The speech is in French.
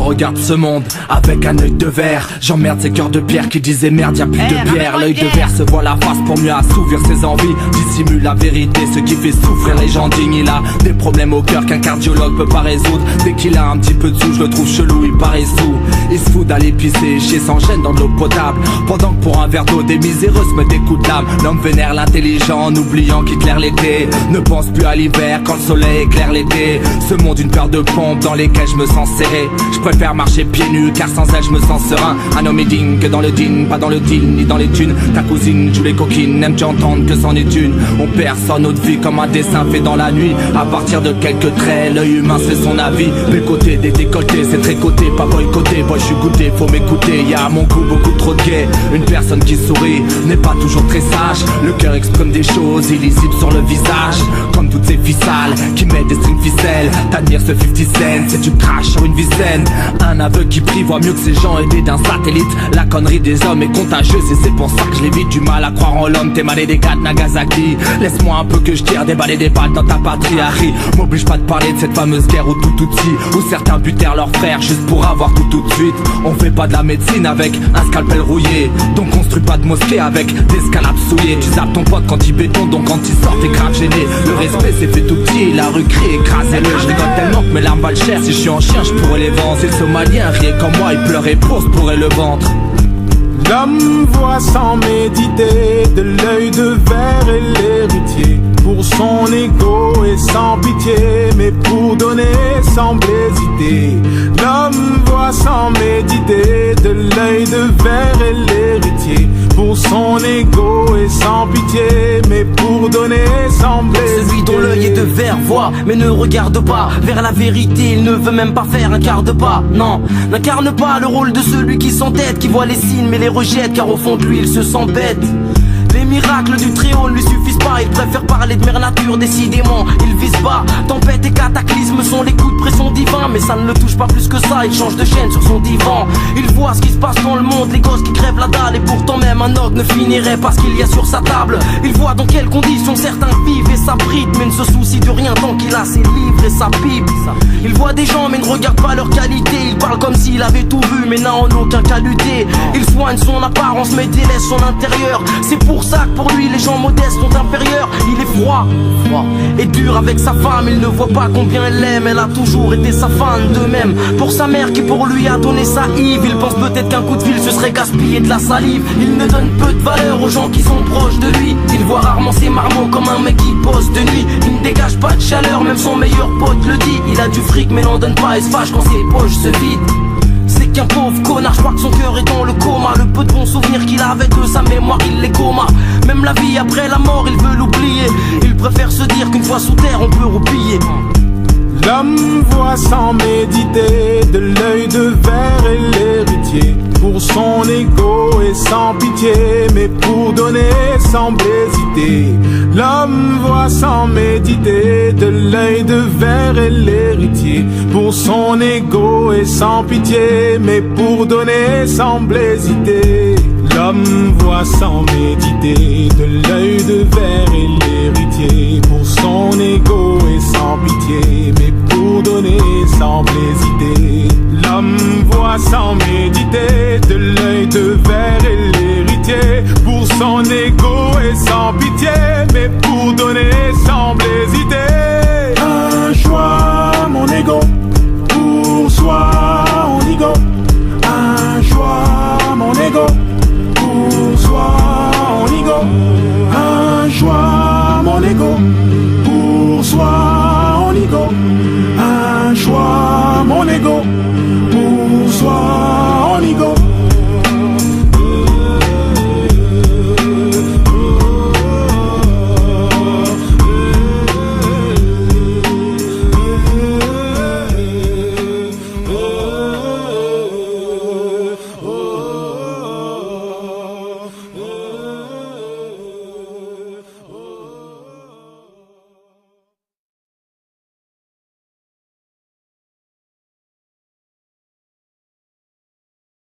regarde ce monde avec un œil de verre. J'emmerde ces cœurs de pierre qui disaient merde, y'a plus de bière. L'œil de verre se voit la face pour mieux assouvir ses envies. Dissimule la vérité, ce qui fait souffrir les gens dignes. Il a des problèmes au cœur qu'un cardiologue peut pas résoudre. Dès qu'il a un petit peu de sous, je le trouve chelou, il paraît sous. Il se fout d'aller pisser, chier sans gêne dans de l'eau potable. Pendant que pour un verre d'eau, des miséreux se mettent des coups de lame. L'homme vénère l'intelligent en oubliant qu'Hitler l'était. Ne pense plus à l'hiver quand le soleil éclaire l'été. Ce monde une paire de pompes dans lesquelles je me sens serré. Je préfère marcher pieds nus car sans elle je me sens serein. Un homme est digne que dans le din, pas dans le deal ni dans les thunes. Ta cousine joue les coquines, n'aime-tu entendre que c'en est une. On perçoit notre vie comme un dessin fait dans la nuit. À partir de quelques traits, l'œil humain se fait son avis. Le côté des décolletés, c'est tricoté, pas boycotté. Moi je suis goûté, faut m'écouter. Y'a à mon goût beaucoup trop de gays. Une personne qui sourit n'est pas toujours très sage. Le cœur exprime des choses illisibles sur le visage. Comme toutes ces ficelles qui mettent des strings ficelles. T'admires ce 50 cents, c'est tu craches sur une vicenne. Un aveu qui prie voit mieux que ces gens aidés d'un satellite. La connerie des hommes est contagieuse et c'est pour ça que je l'évite. Du mal à croire en l'homme, t'es malé des gars de Nagasaki. Laisse-moi un peu que je tire des balles et des balles dans ta patrie, Harry. M'oblige pas de parler de cette fameuse guerre au tout-tout-ci, où certains butèrent leurs frères juste pour avoir tout de suite. On fait pas de la médecine avec un scalpel rouillé. Donc construis pas de mosquée avec des scalapes souillées. Tu zappes ton pote quand il bétonne, donc quand il sort t'es grave gêné. Le respect c'est fait tout petit, la rue crie, écrasez-le. Je rigole tellement que mes larmes valent cher. Si je suis en chien je pourrais les vendre. Si le Somalien riait comme moi, il pleurait pour se pourrait le ventre. L'homme voit sans méditer, de l'œil de verre et l'héritier. Pour son ego et sans pitié, mais pour donner semble hésiter. L'homme voit sans méditer, de l'œil de verre et l'héritier. Pour son ego et sans pitié, mais pour donner semble hésiter. Celui dont l'œil est de verre voit, mais ne regarde pas vers la vérité. Il ne veut même pas faire un quart de pas, non. N'incarne pas le rôle de celui qui s'entête, qui voit les signes mais les rejette, car au fond de lui il se sent bête. Les miracles du Très-Haut ne lui suffisent pas. Il préfère parler de mère nature, décidément il vise pas. Tempête et cataclysme sont les coups de pression divins, mais ça ne le touche pas plus que ça. Il change de chaîne sur son divan. Il voit ce qui se passe dans le monde, les gosses qui crèvent la dalle. Et pourtant même un ogre ne finirait pas ce qu'il y a sur sa table. Il voit dans quelles conditions certains vivent et s'abritent, mais ne se soucie de rien tant qu'il a ses livres et sa pipe. Il voit des gens mais ne regarde pas leur qualité. Il parle comme s'il avait tout vu mais n'a en aucun cas lutté. Il soigne son apparence mais délaisse son intérieur. C'est pour ça que pour lui les gens modestes sont inférieurs. Il est froid et dur avec sa femme. Il ne voit pas combien elle l'aime. Elle a toujours été sa fan. De même pour sa mère qui pour lui a donné sa Yves. Il pense peut-être qu'un coup de fil ce serait gaspiller de la salive. Il ne donne peu de valeur aux gens qui sont proches de lui. Il voit rarement ses marmots comme un mec qui bosse de nuit. Il ne dégage pas de chaleur, même son meilleur pote le dit. Il a du fric mais n'en donne pas et se fâche quand ses poches se vident. C'est qu'un pauvre connard, je crois que son cœur est dans le coma. Le peu de bons souvenirs qu'il avait de sa mémoire, il les coma. Même la vie après la mort, il veut l'oublier. Il préfère se dire qu'une fois sous terre, on peut roupiller. L'homme voit sans méditer, de l'œil de verre et l'héritier. Pour son ego et sans pitié, mais pour donner semble hésiter. L'homme voit sans méditer, de l'œil de verre et l'héritier. Pour son ego et sans pitié, mais pour donner semble hésiter. L'homme voit sans méditer, de l'œil de verre et l'héritier. Pour son ego